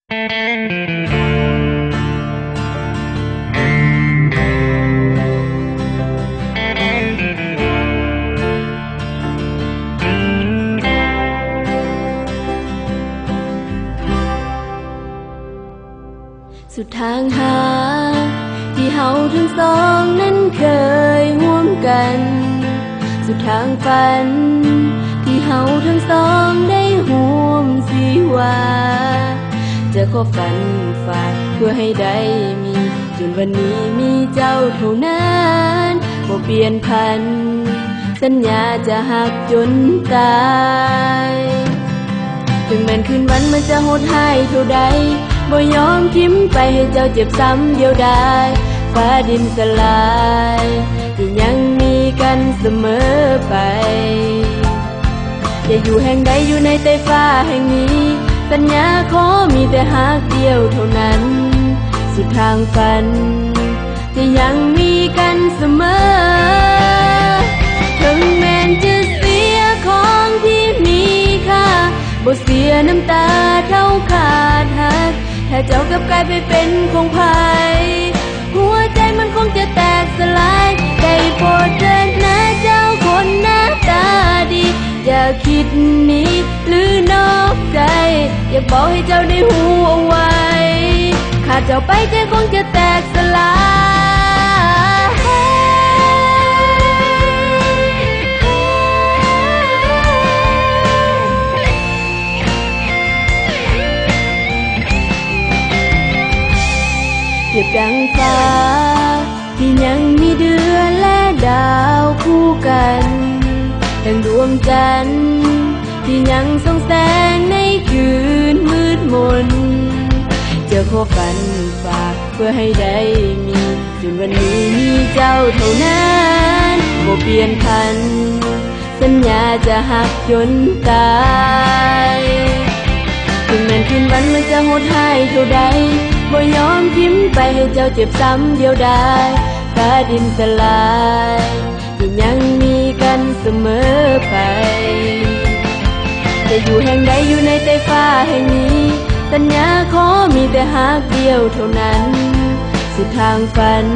สุดทางหาที่เฮาทั้งสองนั้นเคยร่วมกันสุดทางฝันที่เฮาทั้งสองได้ร่วมสิว่าจะขอฝันฝากเพื่อให้ได้มีจนวันนี้มีเจ้าเท่านั้นบ่เปลี่ยนพันสัญญาจะหักจนตายถึงแม้นคืนวันมันจะโหดร้ายเท่าใดบ่ยอมทิ้มไปให้เจ้าเจ็บซ้ำเดียวดายฟ้าดินสลายที่ยังมีกันเสมอไปจะอยู่แห่งใดอยู่ในใต้ฟ้าแห่งนี้สัญญาขอมีแต่หักเดียวเท่านั้นสุดทางฝันที่ยังมีกันเสมอถึงแม้นจะเสียของที่มีค่าบ่เสียน้ำตาเท่าขาดหักถ้าเจ้ากลับกลายไปเป็นของไผหัวใจมันคงจะแตกสลายได้โปรดเถิดนะเจ้าคนหน้าตาดีอย่าคิดหนีหรือนอกใจอยากบอกให้เจ้าได้หูเอาไว้ขาดเจ้าไปใจคงจะแตกสลายเปรียบดังฟ้าที่ยังมีเดือนและดาวคู่กันดังดวงจันทร์ที่ยังส่องแสงในคืนมืดมนจะขอฝันฝากเพื่อให้ได้มีจนวันนี้มีเจ้าเท่านั้นบ่เปลี่ยนพันสัญญาจะหักจนตายถึงแม้นคืนวันมันจะโหดร้ายเท่าใดบ่ยอมทิ้มไปให้เจ้าเจ็บซ้ำเดียวดายฟ้าดินสลายที่ยังมีกันเสมอไปจะอยู่แห่งใดอยู่ในใต้ฟ้าแห่งนี้สัญญาขอมีแต่หักเดียวเท่านั้นสุดทางฝัน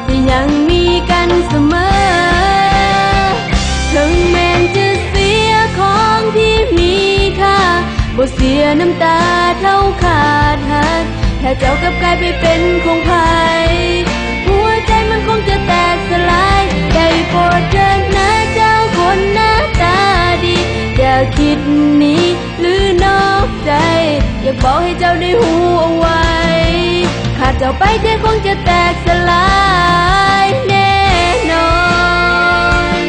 ที่ยังมีกันเสมอถึงแม้นจะเสียของที่มีค่าบ่เสียน้ำตาเท่าขาดหักถ้าเจ้ากลับกลายไปเป็นของไผหัวใจมันคงจะแตกสลายได้โปรดเถิดนะเจ้าคนหน้าตาดีอย่าคิดหนีหรือนอกใจอยากบอกให้เจ้าได้หูเอาไว้ขาดเจ้าไปใจคงจะแตกสลายแน่นอน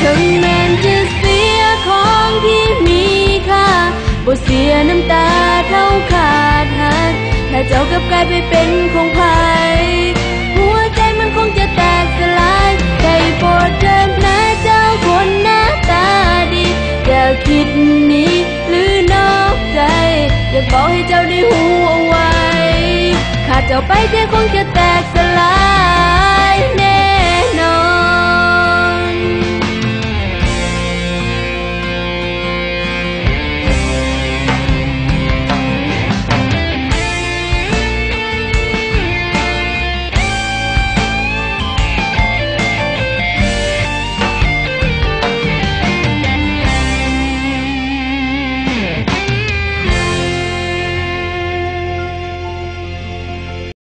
ถึงแม้นจะเสียของที่มีค่าบ่เสียน้ำตาเท่าขาดหักถ้าเจ้ากลับกลายไปเป็นของไผหัวใจมันคงจะแตกสลายได้โปรดเถิดนะเจ้าคนหน้าตาดีอย่าคิดหนีหรือนอกใจอยากบอกให้เจ้าได้หูเอาไว้ขาดเจ้าไปใจคงจะแตกส